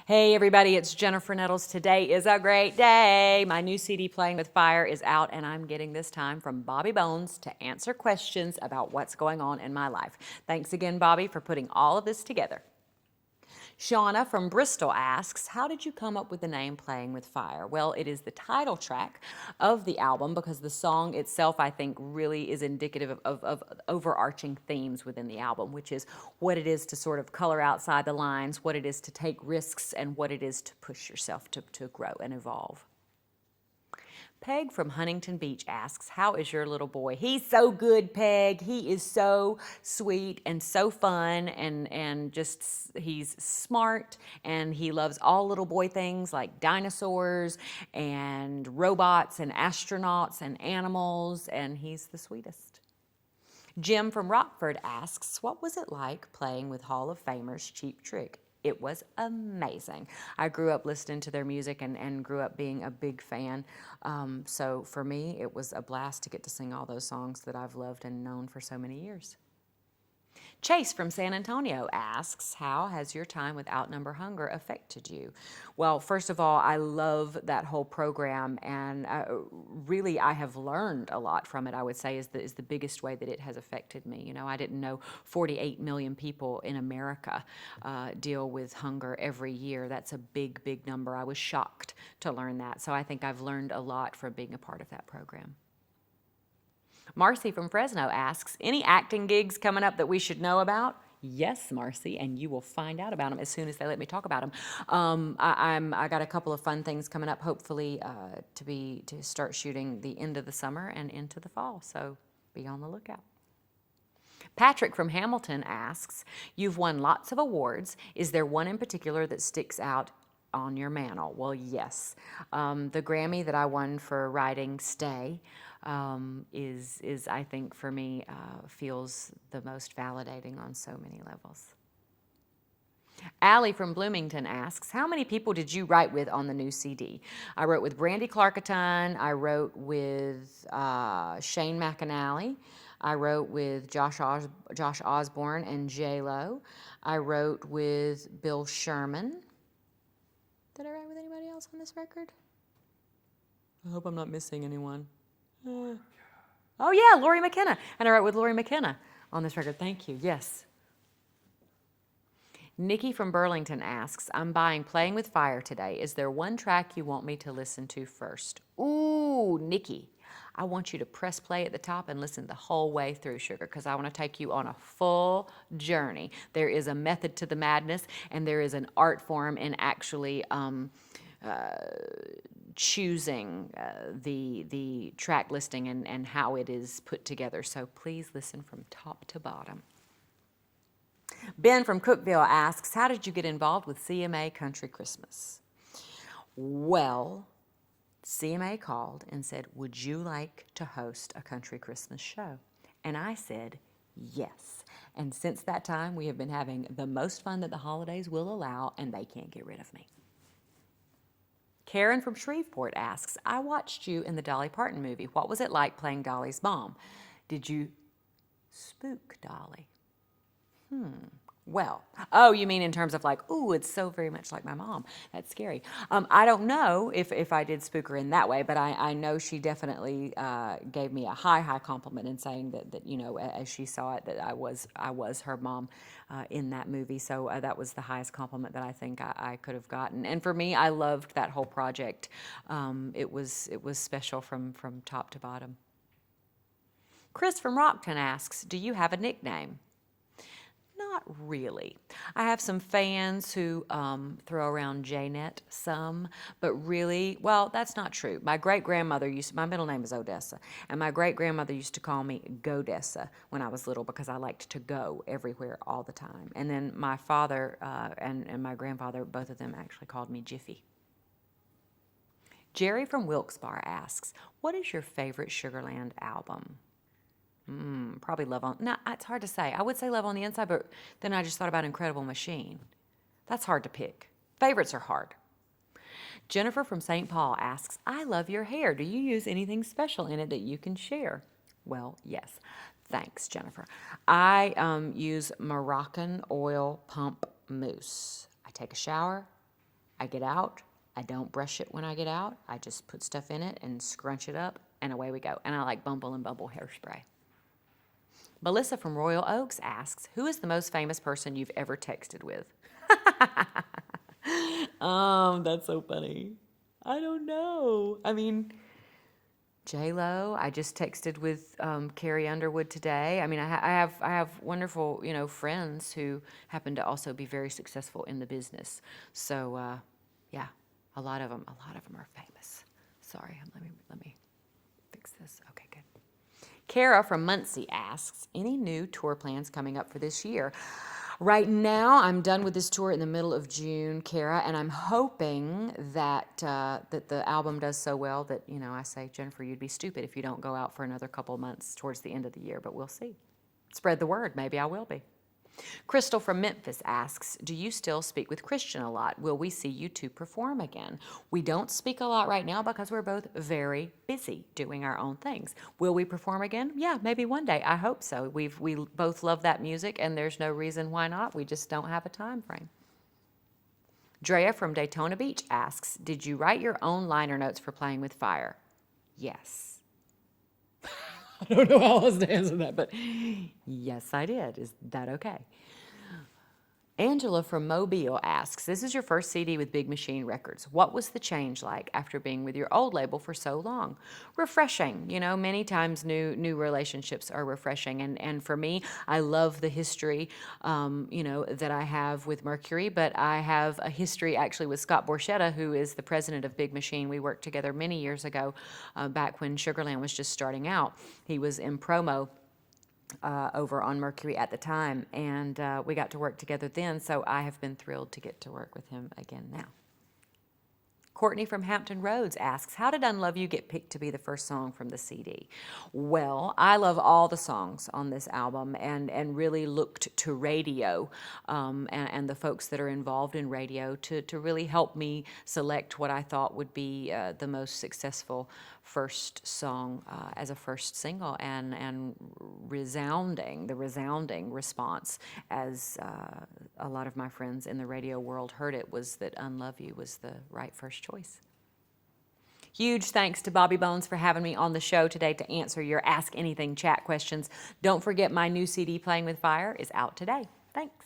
Hey everybody, it's Jennifer Nettles. Today is a great day. My new CD, Playing with Fire, is out and I'm getting this time from Bobby Bones to answer questions about what's going on in my life. Thanks again, Bobby, for putting all of this together. Shauna from Bristol asks, how did you come up with the name Playing with Fire? Well, it is the title track of the album because the song itself, I think, really is indicative of overarching themes within the album, which is what it is to sort of color outside the lines, what it is to take risks, and what it is to push yourself to grow and evolve. Peg from Huntington Beach asks, how is your little boy? He's so good, Peg. He is so sweet and so fun and just he's smart and he loves all little boy things like dinosaurs and robots and astronauts and animals, and he's the sweetest. Jim from Rockford asks, what was it like playing with Hall of Famers Cheap Trick? It was amazing. I grew up listening to their music and grew up being a big fan. So for me, it was a blast to get to sing all those songs that I've loved and known for so many years. Chase from San Antonio asks, how has your time with Outnumber Hunger affected you? Well, first of all, I love that whole program, and really I have learned a lot from it, I would say, is the biggest way that it has affected me. You know, I didn't know 48 million people in America deal with hunger every year. That's a big, big number. I was shocked to learn that. So I think I've learned a lot from being a part of that program. Marcy from Fresno asks, any acting gigs coming up that we should know about? Yes, Marcy, and you will find out about them as soon as they let me talk about them. I got a couple of fun things coming up, hopefully to start shooting the end of the summer and into the fall, so be on the lookout. Patrick from Hamilton asks, you've won lots of awards. Is there one in particular that sticks out on your mantle? Well, yes. The Grammy that I won for writing Stay is I think for me feels the most validating on so many levels. Allie from Bloomington asks, how many people did you write with on the new CD? I wrote with Brandy Clarkaton, I wrote with Shane McAnally, I wrote with Josh Osborne and J-Lo, I wrote with Bill Sherman. Did I write with anybody else on this record? I hope I'm not missing anyone. Oh yeah, Lori McKenna. And I wrote with Lori McKenna on this record. Thank you. Yes. Nikki from Burlington asks, I'm buying Playing with Fire today. Is there one track you want me to listen to first? Ooh, Nikki, I want you to press play at the top and listen the whole way through, Sugar, because I want to take you on a full journey. There is a method to the madness, and there is an art form in actually choosing the track listing and how it is put together. So please listen from top to bottom. Ben from Cookville asks, how did you get involved with CMA Country Christmas? Well, CMA called and said, would you like to host a country Christmas show? And I said, yes. And since that time, we have been having the most fun that the holidays will allow, and they can't get rid of me. Karen from Shreveport asks, I watched you in the Dolly Parton movie. What was it like playing Dolly's mom? Did you spook Dolly? Well, oh, you mean in terms of like, ooh, it's so very much like my mom. That's scary. I don't know if I did spook her in that way, but I know she definitely gave me a high compliment in saying that you know, as she saw it, that I was her mom in that movie. So that was the highest compliment that I think I could have gotten. And for me, I loved that whole project. It was special from top to bottom. Chris from Rockton asks, do you have a nickname? Not really. I have some fans who throw around J-Net some, but really, well, that's not true. My great-grandmother my middle name is Odessa, and my great-grandmother used to call me Godessa when I was little because I liked to go everywhere all the time. And then my father and my grandfather, both of them actually called me Jiffy. Jerry from Wilkes-Barre asks, what is your favorite Sugarland album? Probably Love on... No, it's hard to say. I would say Love on the Inside, but then I just thought about Incredible Machine. That's hard to pick. Favorites are hard. Jennifer from St. Paul asks, I love your hair. Do you use anything special in it that you can share? Well, yes. Thanks, Jennifer. I use Moroccan oil pump mousse. I take a shower, I get out. I don't brush it when I get out. I just put stuff in it and scrunch it up, and away we go. And I like Bumble and Bumble hairspray. Melissa from Royal Oaks asks, who is the most famous person you've ever texted with? That's so funny. I don't know. I mean, J-Lo. I just texted with Carrie Underwood today. I mean, I have wonderful, friends who happen to also be very successful in the business. So, yeah, a lot of them are famous. Sorry, let me fix this. Okay, good. Kara from Muncie asks, any new tour plans coming up for this year? Right now, I'm done with this tour in the middle of June, Kara, and I'm hoping that that the album does so well that, I say, Jennifer, you'd be stupid if you don't go out for another couple months towards the end of the year, but we'll see. Spread the word. Maybe I will be. Crystal from Memphis asks, do you still speak with Christian a lot? Will we see you two perform again? We don't speak a lot right now because we're both very busy doing our own things. Will we perform again? Yeah, maybe one day. I hope so. We both love that music, and there's no reason why not. We just don't have a time frame. Drea from Daytona Beach asks, did you write your own liner notes for Playing with Fire? Yes. I don't know how else to answer that, but yes, I did. Is that okay? Angela from Mobile asks, this is your first CD with Big Machine Records. What was the change like after being with your old label for so long? Refreshing. Many times new relationships are refreshing. And for me, I love the history, that I have with Mercury, but I have a history actually with Scott Borchetta, who is the president of Big Machine. We worked together many years ago, back when Sugarland was just starting out. He was in promo over on Mercury at the time, and we got to work together then, so I have been thrilled to get to work with him again now. Courtney from Hampton Roads asks, how did Unlove You get picked to be the first song from the CD? Well, I love all the songs on this album and really looked to radio and the folks that are involved in radio to really help me select what I thought would be the most successful first song as a first single, and the resounding response as a lot of my friends in the radio world heard it was that Unlove You was the right first choice. Huge thanks to Bobby Bones for having me on the show today to answer your Ask Anything chat questions. Don't forget my new CD, Playing with Fire, is out today. Thanks.